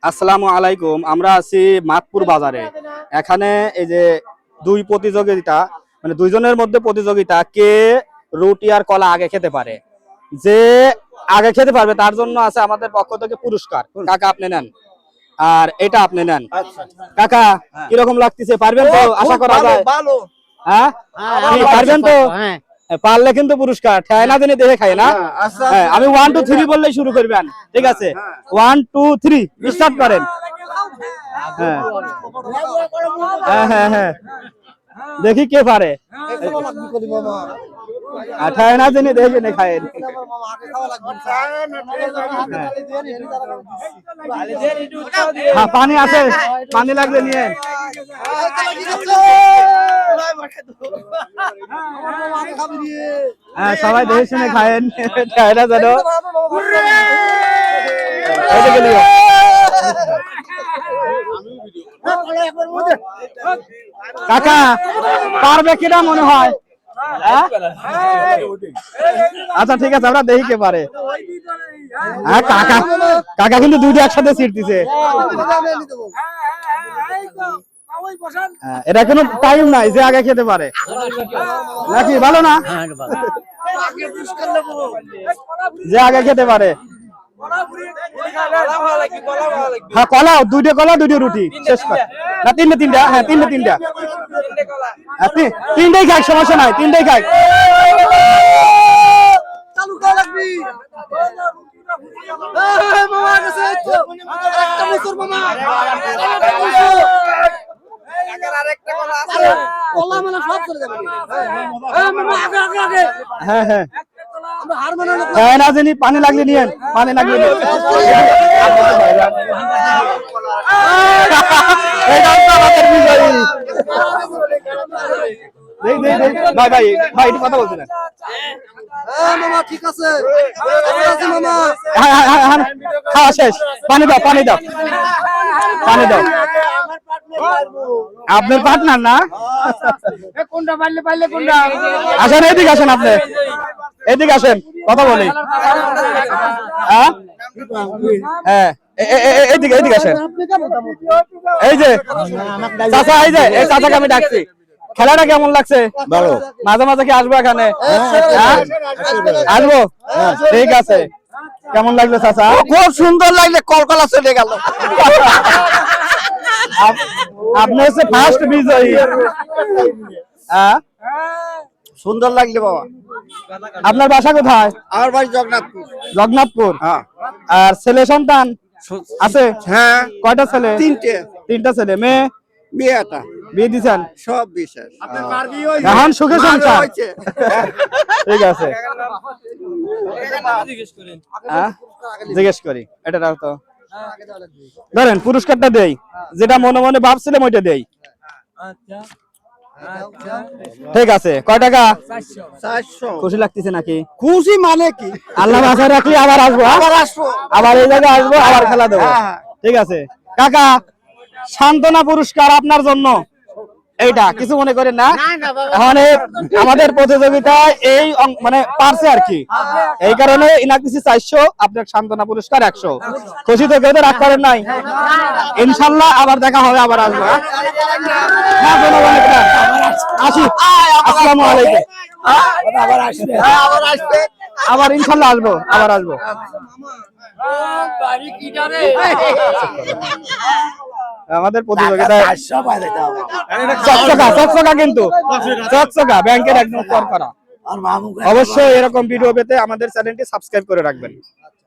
আসসালামু আলাইকুম। আমরা আছি মাতপুর বাজারে। এখানে এই যে দুই প্রতিযোগিতা, মানে দুইজনের মধ্যে প্রতিযোগিতা, কে রুটি আর কলা আগে খেতে পারে। যে আগে খেতে পারবে তার জন্য আছে আমাদের পক্ষ থেকে পুরস্কার। কাকা আপনি নেন, আর এটা আপনি নেন। কাকা কিরকম লাগতেছে? পারবেন তো? আশা করা যায়। হ্যাঁ পারবেন তো? পারলে কিন্তু পুরস্কার ঠায় না জেনে দেখে খায় না। আমি 1 2 3 বললেই শুরু করবেন, ঠিক আছে? 1 2 3 স্টার্ট করেন। হ্যাঁ হ্যাঁ, দেখি কে পারে। ঠায় না জেনে দেখে নে খায়। হ্যাঁ পানি আছে, পানি লাগবে নিয়ে। হ্যাঁ সবাই দেখে শুনে খায়েন, খায় না যেন। কাকা পারবে কিনা মনে হয়? আচ্ছা ঠিক আছে, আমরা দেখি কে পারে। হ্যাঁ কাকা, কাকা কিন্তু দুইটা একসাথে ছিড়তেছে। এটা কোনো টাইম নাই যে আগে খেতে পারে নাকি? ভালো না যে আগে খেতে পারে। হ্যাঁ কলা, দুইটা কলা দুইটা রুটি শেষ কর না। তিনটা, হ্যাঁ তিনটা তিনটাই খাই, সমস্যা নাই, তিনটাই খাই। হ্যাঁ হ্যাঁ হ্যাঁ না জানি, পানি লাগলে নিয়েন, পানি লাগলে ভাই ভাই ভাই একটু কথা বলছিলেন। খাওয়া শেষ, পানি দাও পানি দাও পানি দাও। আপনার পার্টনার না? আসেন এদিকে, আসেন আপনি এদিকে আসেন, কথা বলি। হ্যাঁ এইদিকে এইদিকে আসেন। এই যে চাচা, এই যে এই চাচাকে আমি ডাকছি। খেলাটা কেমন লাগছে? ভালো। মাঝে মাঝে কি আসবো এখানে? আসবো, ঠিক আছে। কেমন লাগলো চাচা? খুব সুন্দর লাগলে, কলকলা চলে গেল। আপনি হচ্ছে ফার্স্ট বিজয়ী। সুন্দর লাগলে বাবা। আপনার বাসা কোথায়? আমার বাড়ি জগন্নাথপুর। জগন্নাথপুর। আর ছেলে সন্তান আছে? হ্যাঁ। কয়টা ছেলে? তিনটা ছেলে। মেয়ে? বিয়েটা বিয়ে দিছেন? সব বিশেষ। এখন সুখে সংসার। ঠিক আছে, জিজ্ঞেস করি। এটা রাও তো, ধরেন পুরস্কারটা দেই। যেটা মনে মনে ভাবছিলাম ওইটা দেই। ঠিক আছে, কয় টাকা? 400। খুশি লাগতেছে নাকি? খুশি মানে কি? আল্লাহ বাসায় রাখলে আবার আসবো, আবার এই জায়গায় আসবো, আবার খেলা দেবো। ঠিক আছে কাকা, সান্ত্বনা পুরস্কার আপনার জন্য। এইটা কিছু মনে করেন না। এখন আমাদের প্রতিযোগিতায় এই মানে পারছে আর কি, এই কারণে ইনাক দিচ্ছি 400, আপনার সান্ত্বনা পুরস্কার 100। খুশি থেকে ওদের রাগ করেন নাই? ইনশাল্লাহ আবার দেখা হবে, আবার আসবো। আসি, আসসালামু আলাইকুম। আবার ইনশাল্লাহ আসবো, আবার আসবো। আমাদের প্রতিযোগিতায় চকচকা কিন্তু চকচকা ব্যাংকের একদম করা। অবশ্যই এরকম ভিডিও পেতে আমাদের চ্যানেলটি সাবস্ক্রাইব করে রাখবেন।